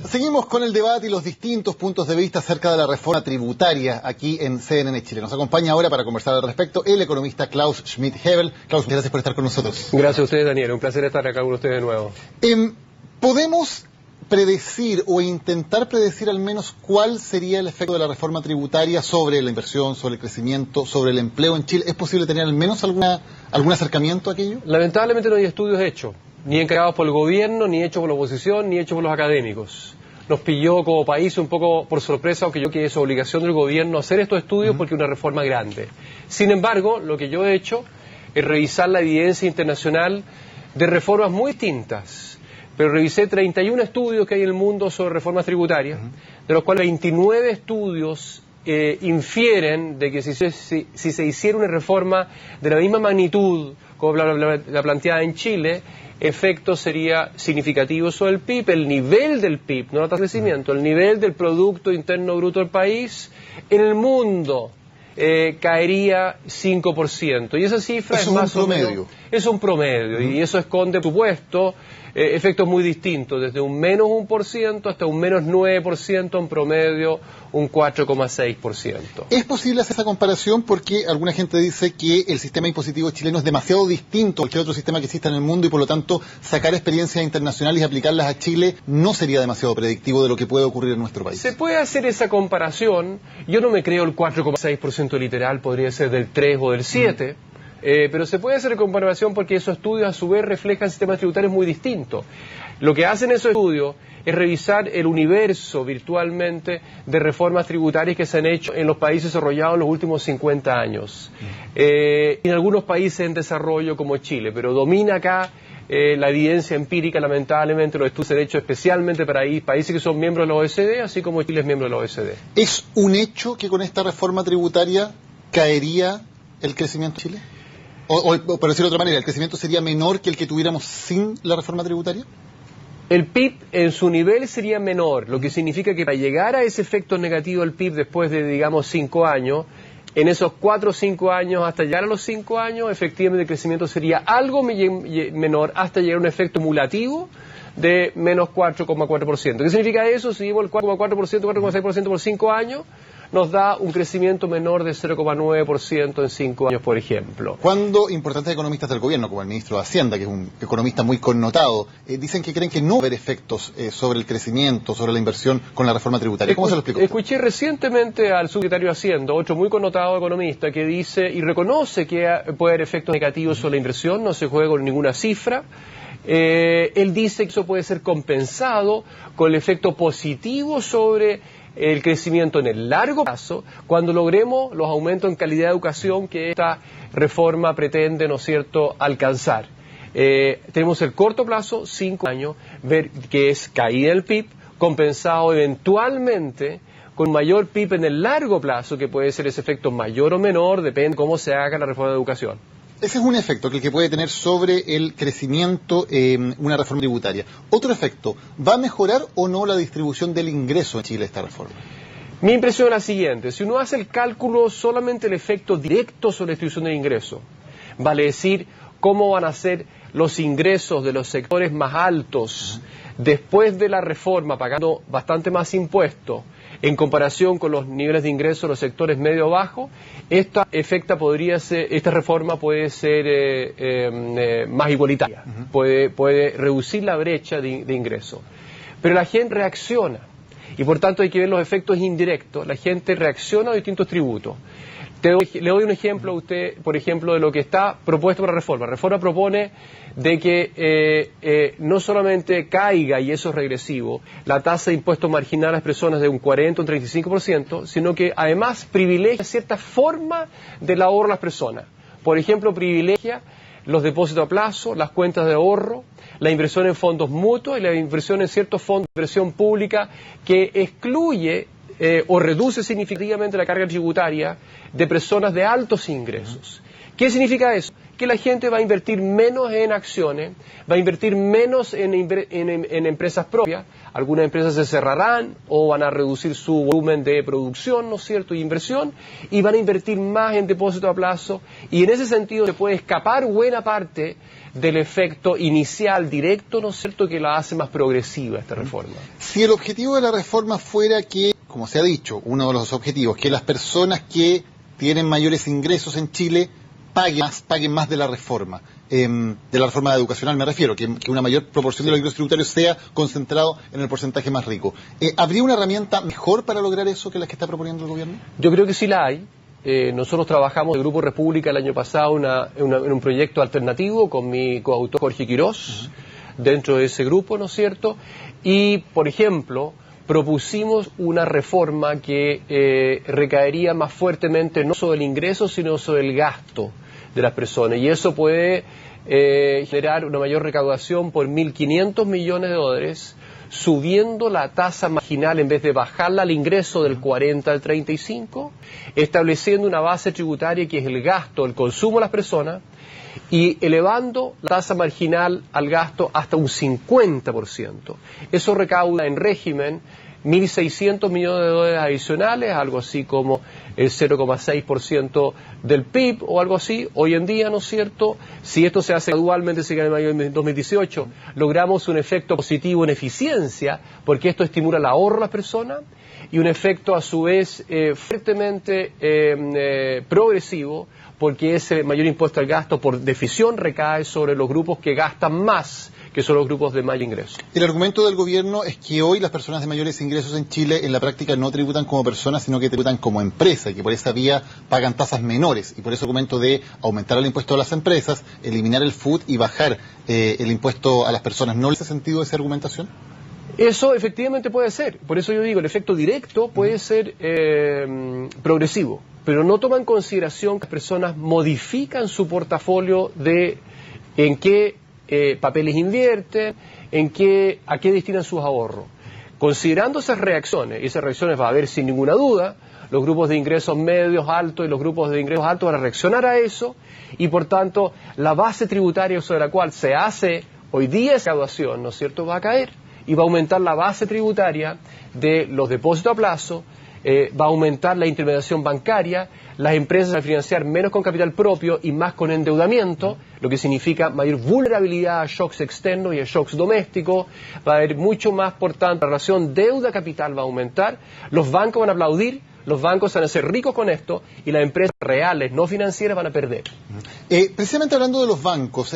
Seguimos con el debate y los distintos puntos de vista acerca de la reforma tributaria aquí en CNN Chile. Nos acompaña ahora para conversar al respecto el economista Klaus Schmidt-Hebel. Klaus, gracias por estar con nosotros. Gracias a ustedes, Daniel. Un placer estar acá con ustedes de nuevo. ¿Podemos predecir o intentar predecir al menos cuál sería el efecto de la reforma tributaria sobre la inversión, sobre el crecimiento, sobre el empleo en Chile? ¿Es posible tener al menos algún acercamiento a aquello? Lamentablemente no hay estudios hechos, ni encargados por el gobierno, ni hechos por la oposición, ni hechos por los académicos. Nos pilló como país un poco por sorpresa, aunque yo creo que es obligación del gobierno hacer estos estudios porque es una reforma grande. Sin embargo, lo que yo he hecho es revisar la evidencia internacional de reformas muy distintas. Pero revisé 31 estudios que hay en el mundo sobre reformas tributarias, de los cuales 29 estudios infieren de que si se hiciera una reforma de la misma magnitud como la planteada en Chile, efecto sería significativo sobre el PIB, el nivel del PIB, no la tasa de crecimiento, el nivel del Producto Interno Bruto del país en el mundo caería 5%. Y esa cifra es más o menos, es un promedio, y eso esconde, por supuesto, efectos muy distintos, desde un menos 1% hasta un menos 9%, en promedio un 4,6%. ¿Es posible hacer esa comparación? Porque alguna gente dice que el sistema impositivo chileno es demasiado distinto a cualquier otro sistema que exista en el mundo y por lo tanto sacar experiencias internacionales y aplicarlas a Chile no sería demasiado predictivo de lo que puede ocurrir en nuestro país. Se puede hacer esa comparación. Yo no me creo el 4,6% literal, podría ser del 3 o del 7%. Pero se puede hacer comparación porque esos estudios a su vez reflejan sistemas tributarios muy distintos. Lo que hacen esos estudios es revisar el universo virtualmente de reformas tributarias que se han hecho en los países desarrollados en los últimos 50 años. En algunos países en desarrollo como Chile, pero domina acá la evidencia empírica, lamentablemente, los estudios se han hecho especialmente para países que son miembros de la OECD, así como Chile es miembro de la OECD. ¿Es un hecho que con esta reforma tributaria caería el crecimiento en Chile? O por decirlo de otra manera, ¿el crecimiento sería menor que el que tuviéramos sin la reforma tributaria? El PIB en su nivel sería menor, lo que significa que para llegar a ese efecto negativo del PIB después de, digamos, 5 años, en esos 4 o 5 años, hasta llegar a los 5 años, efectivamente el crecimiento sería algo menor hasta llegar a un efecto cumulativo de menos 4,4%. ¿Qué significa eso? Si llevo el 4,4%, 4,6% por 5 años, nos da un crecimiento menor de 0,9% en 5 años, por ejemplo. Cuando importantes economistas del gobierno, como el ministro de Hacienda, que es un economista muy connotado, dicen que creen que no va a haber efectos sobre el crecimiento, sobre la inversión con la reforma tributaria. ¿Cómo se lo explico? Escuché recientemente al subsecretario de Hacienda, otro muy connotado economista, que dice y reconoce que puede haber efectos negativos sobre la inversión, no se juega con ninguna cifra. Él dice que eso puede ser compensado con el efecto positivo sobre el crecimiento en el largo plazo cuando logremos los aumentos en calidad de educación que esta reforma pretende, ¿no es cierto?, alcanzar. Tenemos el corto plazo, 5 años, ver que es caída del PIB, compensado eventualmente con mayor PIB en el largo plazo, que puede ser ese efecto mayor o menor, depende de cómo se haga la reforma de educación. Ese es un efecto que puede tener sobre el crecimiento una reforma tributaria. Otro efecto, ¿va a mejorar o no la distribución del ingreso en Chile esta reforma? Mi impresión es la siguiente: si uno hace el cálculo solamente el efecto directo sobre la distribución del ingreso, vale decir cómo van a ser los ingresos de los sectores más altos después de la reforma, pagando bastante más impuestos, en comparación con los niveles de ingresos de los sectores medio-bajo, esta reforma puede ser más igualitaria, puede reducir la brecha de ingresos. Pero la gente reacciona, y por tanto hay que ver los efectos indirectos. La gente reacciona a distintos tributos. Le doy un ejemplo a usted, por ejemplo, de lo que está propuesto por la reforma. La reforma propone de que no solamente caiga, y eso es regresivo, la tasa de impuesto marginal a las personas de un 40 o un 35%, sino que además privilegia cierta forma del ahorro a las personas. Por ejemplo, privilegia los depósitos a plazo, las cuentas de ahorro, la inversión en fondos mutuos y la inversión en ciertos fondos de inversión pública, que excluye o reduce significativamente la carga tributaria de personas de altos ingresos. ¿Qué significa eso? Que la gente va a invertir menos en acciones, va a invertir menos en empresas propias, algunas empresas se cerrarán o van a reducir su volumen de producción, ¿no es cierto?, y inversión, y van a invertir más en depósito a plazo, y en ese sentido se puede escapar buena parte del efecto inicial directo, ¿no es cierto?, que la hace más progresiva esta reforma. Si el objetivo de la reforma fuera que, como se ha dicho, uno de los objetivos, que las personas que tienen mayores ingresos en Chile paguen más de la reforma educacional me refiero, que una mayor proporción de los ingresos tributarios sea concentrado en el porcentaje más rico. ¿Habría una herramienta mejor para lograr eso que la que está proponiendo el gobierno? Yo creo que sí la hay. Nosotros trabajamos en el Grupo República el año pasado en un proyecto alternativo con mi coautor Jorge Quirós, dentro de ese grupo, ¿no es cierto? Y, por ejemplo, propusimos una reforma que recaería más fuertemente no sobre el ingreso, sino sobre el gasto de las personas. Y eso puede generar una mayor recaudación por 1.500 millones de dólares, subiendo la tasa marginal en vez de bajarla al ingreso del 40 al 35, estableciendo una base tributaria que es el gasto, el consumo de las personas, y elevando la tasa marginal al gasto hasta un 50%. Eso recauda en régimen 1.600 millones de dólares adicionales, algo así como el 0,6% del PIB o algo así. Hoy en día, ¿no es cierto?, si esto se hace gradualmente, se en mayo de 2018, logramos un efecto positivo en eficiencia, porque esto estimula el ahorro de las personas, y un efecto a su vez fuertemente progresivo, porque ese mayor impuesto al gasto por definición recae sobre los grupos que gastan más, que son los grupos de mayor ingreso. El argumento del gobierno es que hoy las personas de mayores ingresos en Chile en la práctica no tributan como personas, sino que tributan como empresa, y que por esa vía pagan tasas menores, y por eso el argumento de aumentar el impuesto a las empresas, eliminar el FUT y bajar el impuesto a las personas. ¿No le hace sentido esa argumentación? Eso efectivamente puede ser, por eso yo digo, el efecto directo puede ser progresivo, pero no toma en consideración que las personas modifican su portafolio de en qué papeles invierten, a qué destinan sus ahorros. Considerando esas reacciones, y esas reacciones va a haber sin ninguna duda, los grupos de ingresos medios, altos y los grupos de ingresos altos van a reaccionar a eso, y por tanto la base tributaria sobre la cual se hace hoy día esa graduación, ¿no es cierto?, va a caer, y va a aumentar la base tributaria de los depósitos a plazo, va a aumentar la intermediación bancaria, las empresas van a financiar menos con capital propio y más con endeudamiento, lo que significa mayor vulnerabilidad a shocks externos y a shocks domésticos, va a haber mucho más, por tanto, la relación deuda-capital va a aumentar, los bancos van a aplaudir, los bancos van a ser ricos con esto y las empresas reales, no financieras, van a perder. Precisamente hablando de los bancos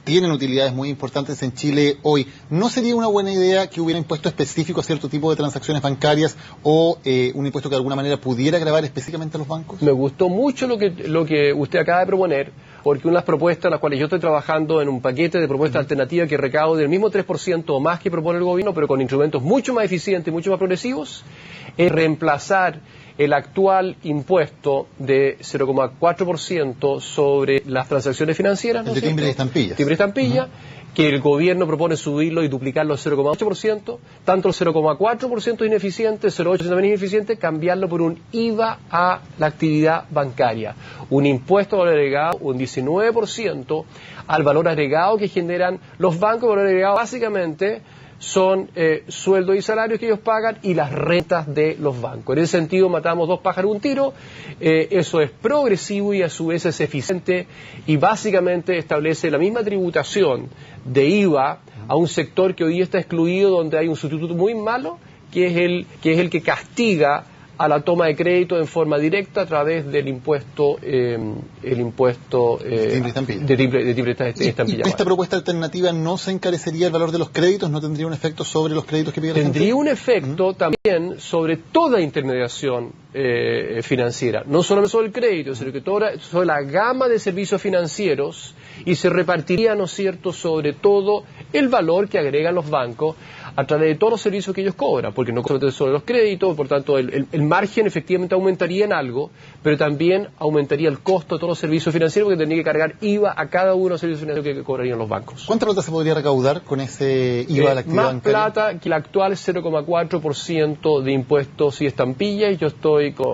tienen utilidades muy importantes en Chile hoy. ¿No sería una buena idea que hubiera impuesto específico a cierto tipo de transacciones bancarias o un impuesto que de alguna manera pudiera gravar específicamente a los bancos? Me gustó mucho lo que usted acaba de proponer, porque una de las propuestas en las cuales yo estoy trabajando en un paquete de propuestas alternativas que recaude el mismo 3% o más que propone el gobierno, pero con instrumentos mucho más eficientes y mucho más progresivos, es reemplazar el actual impuesto de 0,4% sobre las transacciones financieras, ¿no? El de timbre y estampillas. Timbre y estampilla, que el gobierno propone subirlo y duplicarlo al 0,8%, tanto el 0,4% ineficiente, el 0,8% también ineficiente, cambiarlo por un IVA a la actividad bancaria, un impuesto al valor agregado, un 19% al valor agregado que generan los bancos. Valor agregado básicamente son sueldos y salarios que ellos pagan y las rentas de los bancos. En ese sentido matamos dos pájaros de un tiro, eso es progresivo y a su vez es eficiente y básicamente establece la misma tributación de IVA a un sector que hoy día está excluido, donde hay un sustituto muy malo, que es el que castiga a la toma de crédito en forma directa a través del impuesto de timbre estampilla. ¿Y esta propuesta alternativa no se encarecería el valor de los créditos? ¿No tendría un efecto sobre los créditos que pide la gente? Tendría un efecto también sobre toda intermediación financiera, no solamente sobre el crédito, sino que sobre la gama de servicios financieros, y se repartiría, ¿no es cierto?, sobre todo el valor que agregan los bancos a través de todos los servicios que ellos cobran, porque no solamente sobre los créditos, por tanto el margen efectivamente aumentaría en algo, pero también aumentaría el costo de todos los servicios financieros, porque tendría que cargar IVA a cada uno de los servicios financieros que cobrarían los bancos. ¿Cuánta plata se podría recaudar con ese IVA a la actividad bancaria? Más plata que el actual 0,4% de impuestos y estampillas, y yo estoy estoy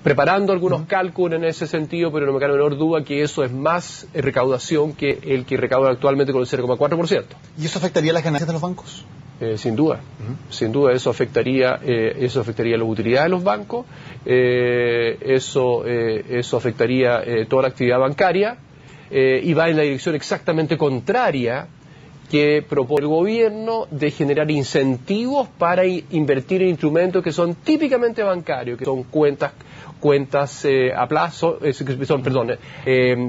preparando algunos cálculos en ese sentido, pero no me cabe la menor duda que eso es más recaudación que el que recauda actualmente con el 0,4%. ¿Y eso afectaría las ganancias de los bancos? Sin duda, sin duda eso afectaría la utilidad de los bancos, eso afectaría toda la actividad bancaria y va en la dirección exactamente contraria que propone el gobierno de generar incentivos para invertir en instrumentos que son típicamente bancarios, que son cuentas a plazo,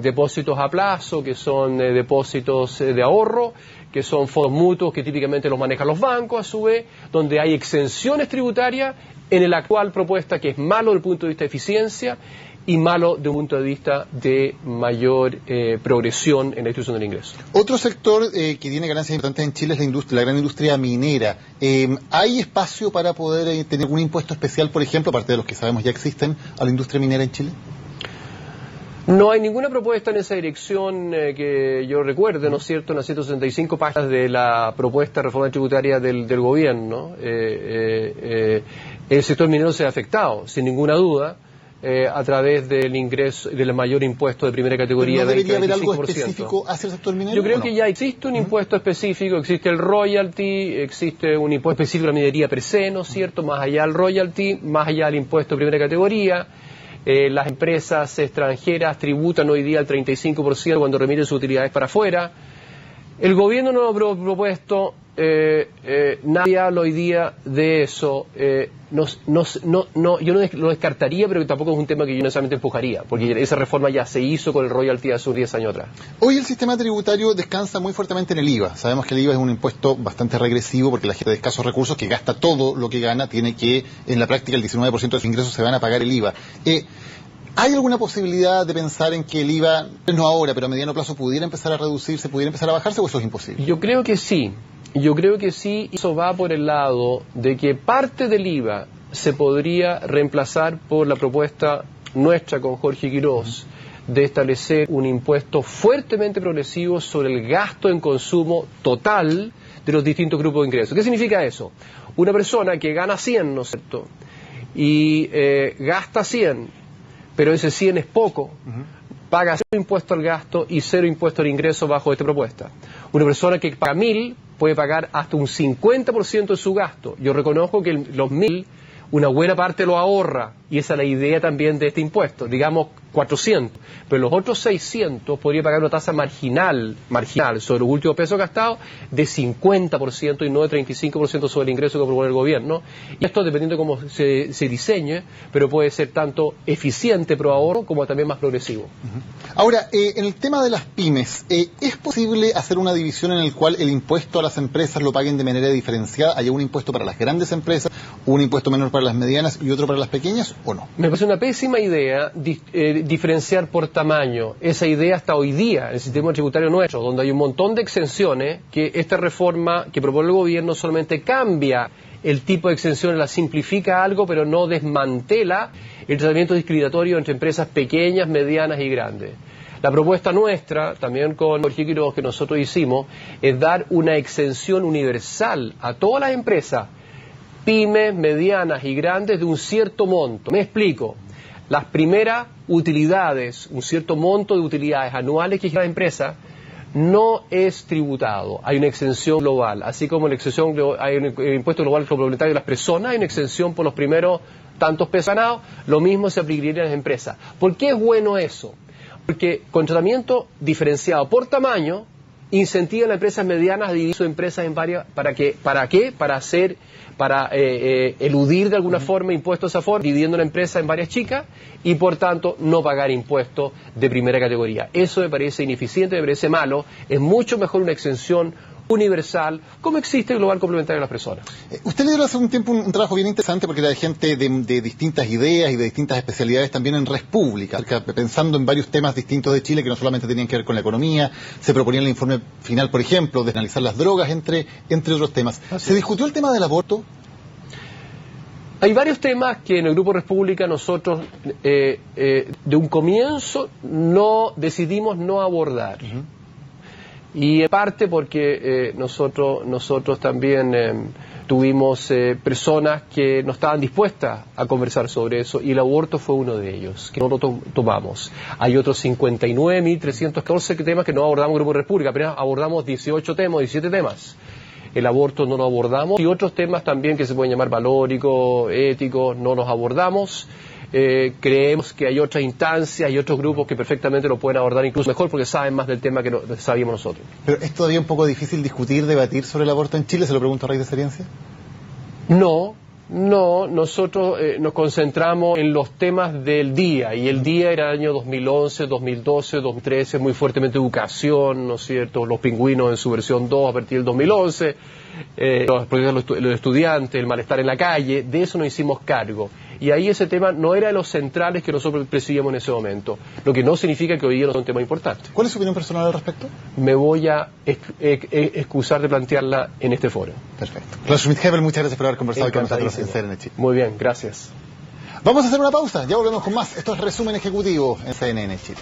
depósitos a plazo, que son depósitos de ahorro, que son fondos mutuos que típicamente los manejan los bancos a su vez, donde hay exenciones tributarias en la actual propuesta, que es malo desde el punto de vista de eficiencia y malo desde un punto de vista de mayor progresión en la distribución del ingreso. Otro sector que tiene ganancias importantes en Chile es la gran industria minera. ¿Hay espacio para poder tener un impuesto especial, por ejemplo, aparte de los que sabemos ya existen, a la industria minera en Chile? No hay ninguna propuesta en esa dirección que yo recuerde, ¿no es cierto?, en las 165 páginas de la propuesta de reforma tributaria del gobierno. El sector minero se ha afectado, sin ninguna duda, a través del ingreso, del mayor impuesto de primera categoría. ¿No debería haber algo específico hacia el sector minero? Yo creo que ya existe un impuesto específico, existe el royalty, existe un impuesto específico a la minería per se, ¿no es cierto?, más allá del royalty, más allá del impuesto de primera categoría. Las empresas extranjeras tributan hoy día el 35% cuando remiten sus utilidades para afuera. El gobierno no lo ha propuesto, nadie habla hoy día de eso. Yo no lo descartaría, pero tampoco es un tema que yo necesariamente empujaría, porque esa reforma ya se hizo con el royalty hace unos 10 años atrás. Hoy el sistema tributario descansa muy fuertemente en el IVA. Sabemos que el IVA es un impuesto bastante regresivo porque la gente de escasos recursos que gasta todo lo que gana tiene que, en la práctica, el 19% de sus ingresos se van a pagar el IVA. ¿Hay alguna posibilidad de pensar en que el IVA, no ahora, pero a mediano plazo, pudiera empezar a reducirse, pudiera empezar a bajarse, o eso es imposible? Yo creo que sí. Yo creo que sí. Eso va por el lado de que parte del IVA se podría reemplazar por la propuesta nuestra con Jorge Quiroz de establecer un impuesto fuertemente progresivo sobre el gasto en consumo total de los distintos grupos de ingresos. ¿Qué significa eso? Una persona que gana 100, ¿no es cierto?, y gasta 100, pero ese 100 es poco, paga 0 impuesto al gasto y 0 impuesto al ingreso bajo esta propuesta. Una persona que paga 1.000 puede pagar hasta un 50% de su gasto. Yo reconozco que los 1.000, una buena parte lo ahorra, y esa es la idea también de este impuesto, digamos 400, pero los otros 600 podría pagar una tasa marginal sobre los últimos pesos gastados de 50% y no de 35% sobre el ingreso que propone el gobierno. Y esto dependiendo de cómo se diseñe, pero puede ser tanto eficiente pro ahorro como también más progresivo. Ahora, en el tema de las pymes, ¿es posible hacer una división en el cual el impuesto a las empresas lo paguen de manera diferenciada? ¿Haya un impuesto para las grandes empresas, un impuesto menor para las medianas y otro para las pequeñas, o no? Me parece una pésima idea diferenciar por tamaño. Esa idea hasta hoy día en el sistema tributario nuestro, donde hay un montón de exenciones, que esta reforma que propone el gobierno solamente cambia el tipo de exenciones, la simplifica algo, pero no desmantela el tratamiento discriminatorio entre empresas pequeñas, medianas y grandes. La propuesta nuestra, también con Jorge Quiroz, que nosotros hicimos, es dar una exención universal a todas las empresas, pymes, medianas y grandes, de un cierto monto. Me explico. Las primeras utilidades, un cierto monto de utilidades anuales que genera la empresa, no es tributado. Hay una exención global. Así como la exención, hay un impuesto global complementario de las personas, hay una exención por los primeros tantos pesos ganados. Lo mismo se aplicaría a las empresas. ¿Por qué es bueno eso? Porque con tratamiento diferenciado por tamaño, incentiva a las empresas medianas a dividir sus empresas en varias. ¿Para qué? Para eludir de alguna forma impuestos a esa forma, dividiendo la empresa en varias chicas y por tanto no pagar impuestos de primera categoría. Eso me parece ineficiente, me parece malo. Es mucho mejor una exención universal, como existe el global complementario de las personas. Usted lideró hace un tiempo un trabajo bien interesante porque era de gente de distintas ideas y de distintas especialidades también en Red Pública, pensando en varios temas distintos de Chile que no solamente tenían que ver con la economía. Se proponía en el informe final, por ejemplo, de analizar las drogas, entre otros temas. ¿Se discutió el tema del aborto? Hay varios temas que en el Grupo Red Pública nosotros de un comienzo decidimos no abordar. Y en parte porque nosotros también tuvimos personas que no estaban dispuestas a conversar sobre eso y el aborto fue uno de ellos, que no lo tomamos. Hay otros 59.314 temas que no abordamos en Grupo República, apenas abordamos 18 temas, 17 temas. El aborto no lo abordamos y otros temas también que se pueden llamar valóricos, éticos, no los abordamos. Creemos que hay otras instancias y otros grupos que perfectamente lo pueden abordar incluso mejor porque saben más del tema que sabíamos nosotros. Pero ¿es todavía un poco difícil discutir, debatir sobre el aborto en Chile? Se lo pregunto a raíz de experiencia. No, nosotros nos concentramos en los temas del día, y el día era el año 2011, 2012, 2013, muy fuertemente educación, ¿no es cierto?, los pingüinos en su versión 2 a partir del 2011, los problemas de los estudiantes, el malestar en la calle, de eso nos hicimos cargo. Y ahí ese tema no era de los centrales que nosotros percibíamos en ese momento, lo que no significa que hoy día no sea un tema importante. ¿Cuál es su opinión personal al respecto? Me voy a excusar de plantearla en este foro. Perfecto. Klaus Schmidt-Hebel, muchas gracias por haber conversado con nosotros en CNN Chile. Muy bien, gracias. Vamos a hacer una pausa, ya volvemos con más. Esto es Resumen Ejecutivo en CNN Chile.